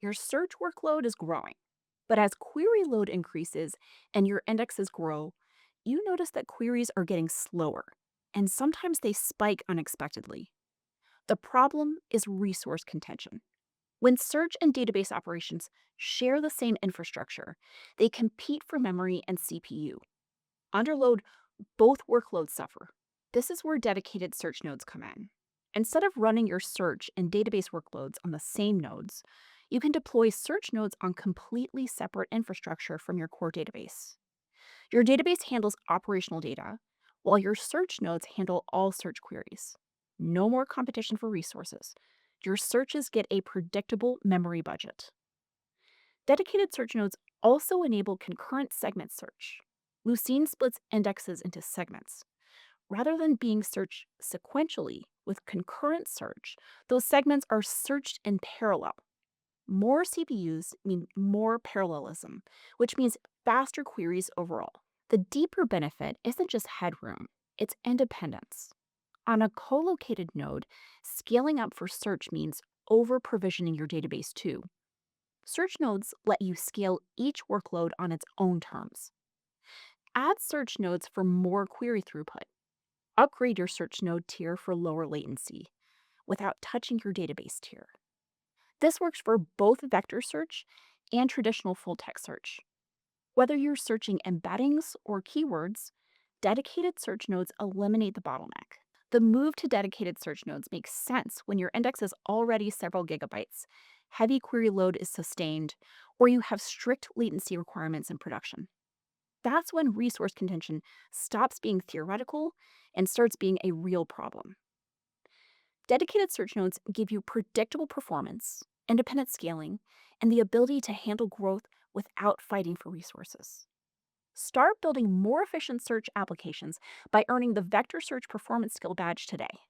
Your search workload is growing. But as query load increases and your indexes grow, you notice that queries are getting slower, and sometimes they spike unexpectedly. The problem is resource contention. When search and database operations share the same infrastructure, they compete for memory and CPU. Under load, both workloads suffer. This is where dedicated search nodes come in. Instead of running your search and database workloads on the same nodes, you can deploy search nodes on completely separate infrastructure from your core database. Your database handles operational data, while your search nodes handle all search queries. No more competition for resources. Your searches get a predictable memory budget. Dedicated search nodes also enable concurrent segment search. Lucene splits indexes into segments. Rather than being searched sequentially with concurrent search, those segments are searched in parallel. More CPUs mean more parallelism, which means faster queries overall. The deeper benefit isn't just headroom, it's independence. On a co-located node, scaling up for search means over-provisioning your database too. Search nodes let you scale each workload on its own terms. Add search nodes for more query throughput. Upgrade your search node tier for lower latency without touching your database tier. This works for both vector search and traditional full text search. Whether you're searching embeddings or keywords, dedicated search nodes eliminate the bottleneck. The move to dedicated search nodes makes sense when your index is already several gigabytes, heavy query load is sustained, or you have strict latency requirements in production. That's when resource contention stops being theoretical and starts being a real problem. Dedicated search nodes give you predictable performance, independent scaling, and the ability to handle growth without fighting for resources. Start building more efficient search applications by earning the Vector Search Performance Skill Badge today.